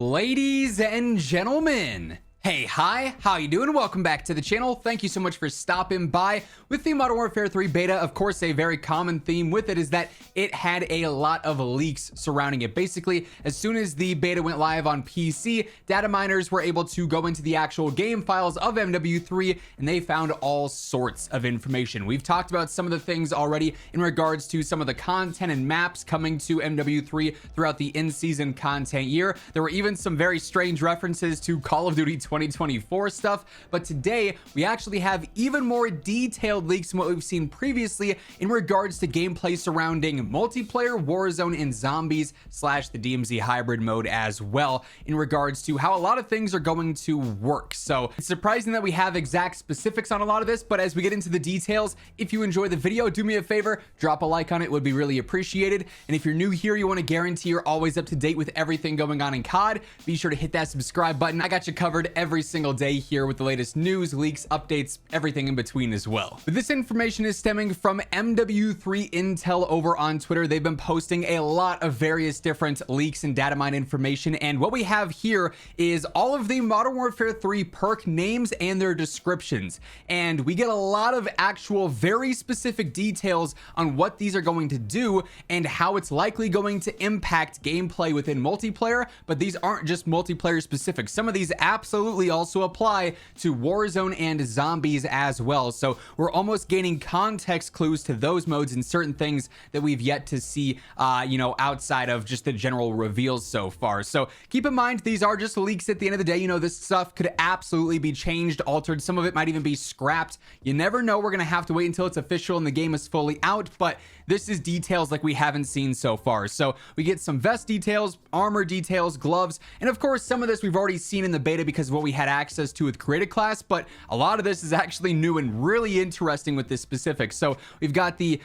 Ladies and gentlemen, hey, hi, how you doing? Welcome back to the channel. Thank you so much for stopping by. With the Modern Warfare 3 beta, of course, a very common theme with it is that it had a lot of leaks surrounding it. Basically, as soon as the beta went live on PC, data miners were able to go into the actual game files of MW3 and they found all sorts of information. We've talked about some of the things already in regards to some of the content and maps coming to MW3 throughout the in-season content year. There were even some very strange references to Call of Duty 2024 stuff, but today we actually have even more detailed leaks than what we've seen previously in regards to gameplay surrounding multiplayer, Warzone, and zombies / the DMZ hybrid mode as well, in regards to how a lot of things are going to work. So it's surprising that we have exact specifics on a lot of this, but as we get into the details, if you enjoy the video, do me a favor, drop a like on it, would be really appreciated. And if you're new here, you want to guarantee you're always up to date with everything going on in COD, be sure to hit that subscribe button. I got you covered every single day here with the latest news, leaks, updates, everything in between as well. But this information is stemming from MW3 Intel over on Twitter. They've been posting a lot of various different leaks and data mine information, and what we have here is all of the Modern Warfare 3 perk names and their descriptions, and we get a lot of actual very specific details on what these are going to do and how it's likely going to impact gameplay within multiplayer. But these aren't just multiplayer specific. Some of these absolutely also apply to Warzone and zombies as well. So we're almost gaining context clues to those modes and certain things that we've yet to see, outside of just the general reveals so far. So keep in mind, these are just leaks at the end of the day. This stuff could absolutely be changed, altered. Some of it might even be scrapped. You never know. We're going to have to wait until it's official and the game is fully out, but this is details like we haven't seen so far. So we get some vest details, armor details, gloves, and of course some of this we've already seen in the beta because of what we had access to with created class, but a lot of this is actually new and really interesting with this specific. So we've got the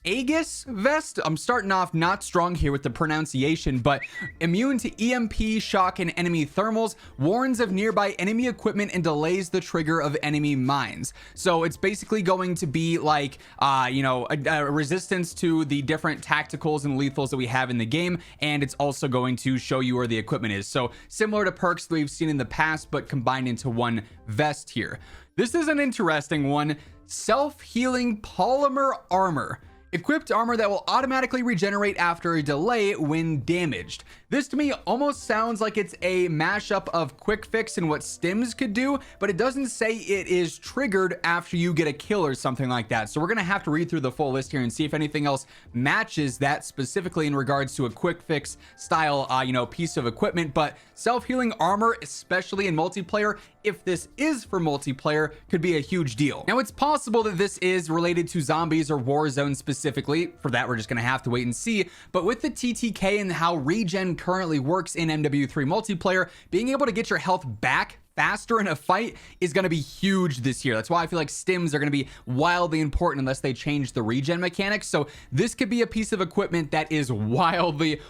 Aegis vest. I'm starting off not strong here with the pronunciation, but immune to EMP, shock, and enemy thermals, warns of nearby enemy equipment, and delays the trigger of enemy mines. So it's basically going to be like, a resistance to the different tacticals and lethals that we have in the game, and it's also going to show you where the equipment is. So similar to perks that we've seen in the past, but combined into one vest here. This is an interesting one. Self-healing polymer armor. Equipped armor that will automatically regenerate after a delay when damaged. This to me almost sounds like it's a mashup of quick fix and what stims could do, but it doesn't say it is triggered after you get a kill or something like that. So we're gonna have to read through the full list here and see if anything else matches that specifically in regards to a quick fix style piece of equipment. But self-healing armor, especially in multiplayer, if this is for multiplayer, could be a huge deal. Now it's possible that this is related to zombies or Warzone specifically. For that, we're just gonna have to wait and see. But with the TTK and how regen currently works in MW3 multiplayer, being able to get your health back faster in a fight is going to be huge this year. That's why I feel like stims are going to be wildly important unless they change the regen mechanics. So this could be a piece of equipment that is wildly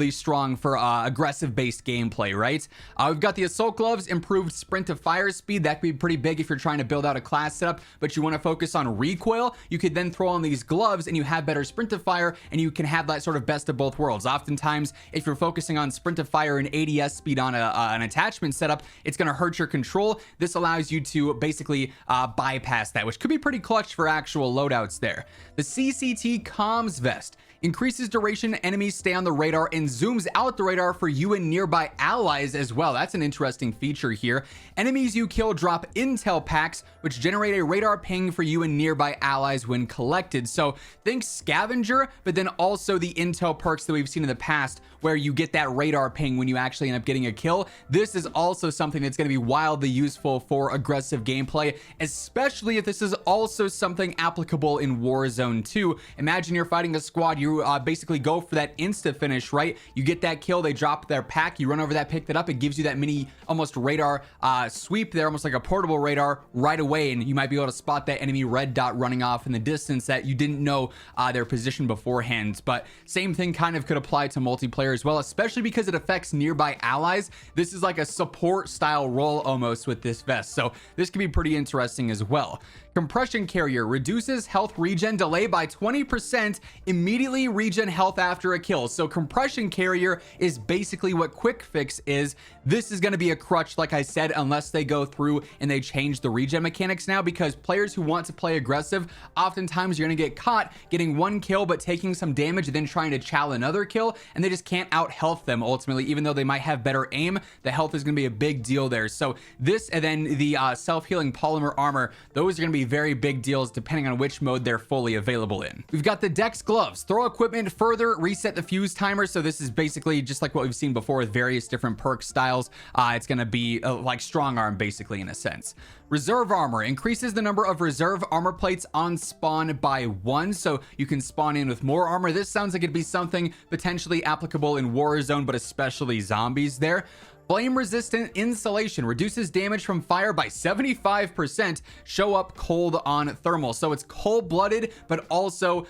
strong for aggressive based gameplay, right? We've got the assault gloves, improved sprint to fire speed. That could be pretty big if you're trying to build out a class setup, but you want to focus on recoil. You could then throw on these gloves and you have better sprint to fire, and you can have that sort of best of both worlds. Oftentimes, if you're focusing on sprint to fire and ADS speed on an attachment setup, it's going to hurt your control. This allows you to basically bypass that, which could be pretty clutch for actual loadouts there. The CCT Comms vest increases duration enemies stay on the radar and zooms out the radar for you and nearby allies as well. That's an interesting feature here. Enemies you kill drop intel packs, which generate a radar ping for you and nearby allies when collected. So think scavenger, but then also the intel perks that we've seen in the past where you get that radar ping when you actually end up getting a kill. This is also something that's going to be wildly useful for aggressive gameplay, especially if this is also something applicable in Warzone 2. Imagine you're fighting a squad, you basically go for that insta finish, right? You get that kill, they drop their pack, you run over that, pick that up, it gives you that mini almost radar sweep there, almost like a portable radar right away, and you might be able to spot that enemy red dot running off in the distance that you didn't know their position beforehand. But same thing kind of could apply to multiplayer as well, especially because it affects nearby allies. This is like a support style role almost with this vest, so this can be pretty interesting as well. Compression carrier reduces health regen delay by 20%, immediately regen health after a kill. So compression carrier is basically what quick fix is. This is going to be a crutch, like I said, unless they go through and they change the regen mechanics now, because players who want to play aggressive, oftentimes you're going to get caught getting one kill but taking some damage and then trying to chow another kill, and they just can't out health them ultimately. Even though they might have better aim, the health is going to be a big deal there. So this, and then the self-healing polymer armor, those are going to be very big deals depending on which mode they're fully available in. We've got the Dex gloves, throw equipment further, reset the fuse timer. So this is basically just like what we've seen before with various different perk styles. It's going to be like strong arm basically in a sense. Reserve armor increases the number of reserve armor plates on spawn by 1, so you can spawn in with more armor. This sounds like it'd be something potentially applicable in Warzone, but especially zombies there. Flame resistant insulation reduces damage from fire by 75%. Show up cold on thermal. So it's cold blooded, but also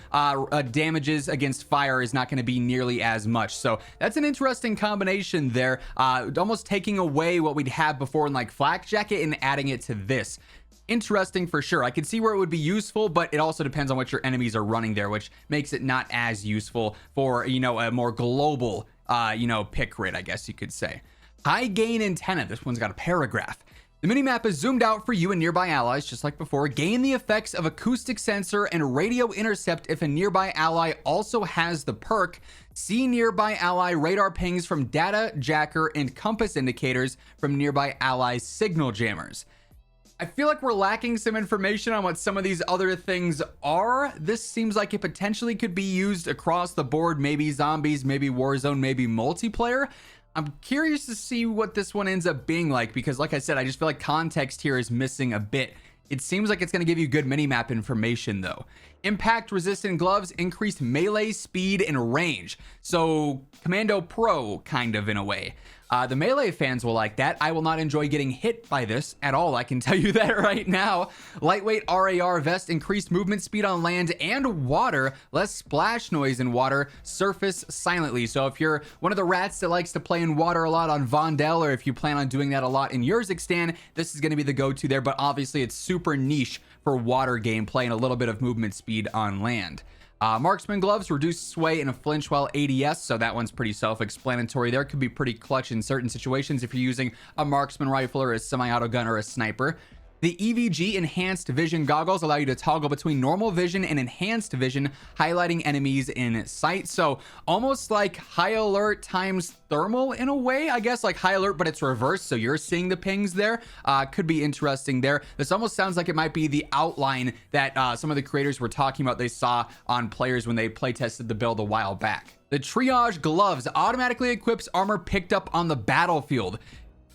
damages against fire is not going to be nearly as much. So that's an interesting combination there. Almost taking away what we'd have before in like flak jacket and adding it to this. Interesting for sure. I can see where it would be useful, but it also depends on what your enemies are running there, which makes it not as useful for, you know, a more global, you know, pick rate, I guess you could say. High gain antenna. This one's got a paragraph. The minimap is zoomed out for you and nearby allies, just like before. Gain the effects of acoustic sensor and radio intercept if a nearby ally also has the perk. See nearby ally radar pings from data jacker and compass indicators from nearby ally signal jammers. I feel like we're lacking some information on what some of these other things are. This seems like it potentially could be used across the board, maybe zombies, maybe Warzone, maybe multiplayer. I'm curious to see what this one ends up being like, because like I said, I just feel like context here is missing a bit. It seems like it's going to give you good minimap information though. Impact resistant gloves, increased melee speed and range. So Commando Pro kind of in a way. The melee fans will like that. I will not enjoy getting hit by this at all. I can tell you that right now. Lightweight RAR vest, increased movement speed on land and water, less splash noise in water, surface silently. So if you're one of the rats that likes to play in water a lot on Vondel, or if you plan on doing that a lot in Urzikstan, this is going to be the go-to there. But obviously it's super niche for water gameplay and a little bit of movement speed on land. Marksman gloves reduce sway and flinch while ADS, so that one's pretty self-explanatory there. Could be pretty clutch in certain situations if you're using a marksman rifle or a semi-auto gun or a sniper. The EVG enhanced vision goggles allow you to toggle between normal vision and enhanced vision, highlighting enemies in sight. So almost like high alert times thermal in a way, I guess, like high alert, but it's reversed. So you're seeing the pings there. Could be interesting there. This almost sounds like it might be the outline that some of the creators were talking about they saw on players when they play tested the build a while back. The triage gloves automatically equips armor picked up on the battlefield.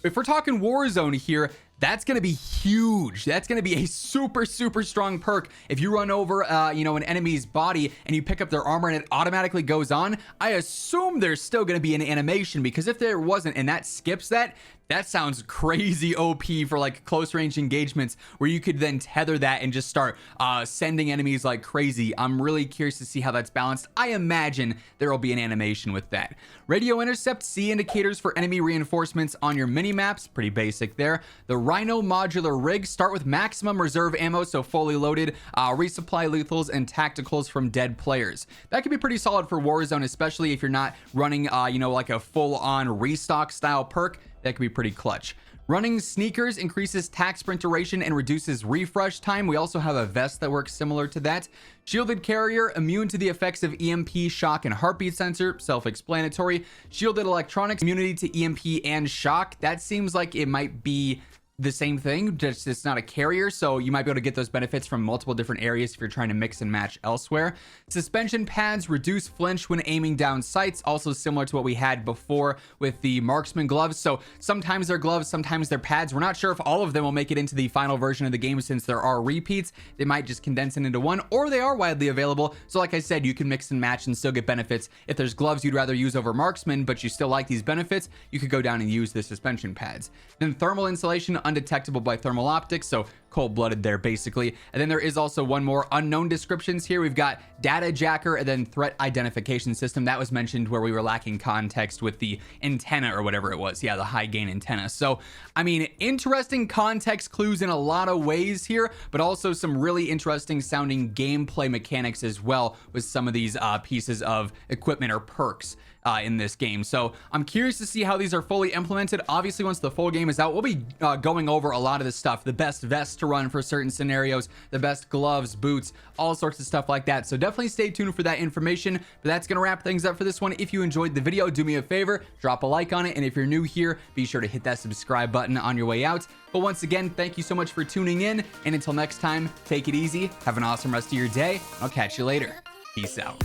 If we're talking Warzone here, that's going to be huge. That's going to be a super, super strong perk. If you run over, you know, an enemy's body and you pick up their armor and it automatically goes on, I assume there's still going to be an animation, because if there wasn't and that skips that, that sounds crazy OP for like close range engagements where you could then tether that and just start sending enemies like crazy. I'm really curious to see how that's balanced. I imagine there will be an animation with that. Radio intercept, see indicators for enemy reinforcements on your mini maps. Pretty basic there. The Rhino modular rig, start with maximum reserve ammo, so fully loaded. Resupply lethals and tacticals from dead players. That could be pretty solid for Warzone, especially if you're not running, you know, like a full-on restock style perk. That could be pretty clutch. Running sneakers increases tac sprint duration and reduces refresh time. We also have a vest that works similar to that. Shielded carrier, immune to the effects of EMP, shock, and heartbeat sensor. Self-explanatory. Shielded electronics, immunity to EMP and shock. That seems like it might be the same thing, just it's not a carrier, so you might be able to get those benefits from multiple different areas if you're trying to mix and match elsewhere. Suspension pads reduce flinch when aiming down sights, also similar to what we had before with the marksman gloves. So sometimes they're gloves, sometimes they're pads. We're not sure if all of them will make it into the final version of the game, since there are repeats. They might just condense it into one, or they are widely available. So like I said, you can mix and match and still get benefits. If there's gloves you'd rather use over marksman, but you still like these benefits, you could go down and use the suspension pads. Then thermal insulation undetectable by thermal optics, so cold-blooded there basically. And then there is also one more unknown descriptions here. We've got data jacker and then threat identification system. That was mentioned where we were lacking context with the antenna or whatever it was. Yeah, the high gain antenna. So I mean, interesting context clues in a lot of ways here, but also some really interesting sounding gameplay mechanics as well with some of these pieces of equipment or perks in this game. So I'm curious to see how these are fully implemented. Obviously, once the full game is out, we'll be going over a lot of this stuff, the best vests to run for certain scenarios, the best gloves, boots, all sorts of stuff like that. So definitely stay tuned for that information. But that's going to wrap things up for this one. If you enjoyed the video, do me a favor, drop a like on it. And if you're new here, be sure to hit that subscribe button on your way out. But once again, thank you so much for tuning in. And until next time, take it easy. Have an awesome rest of your day. I'll catch you later. Peace out.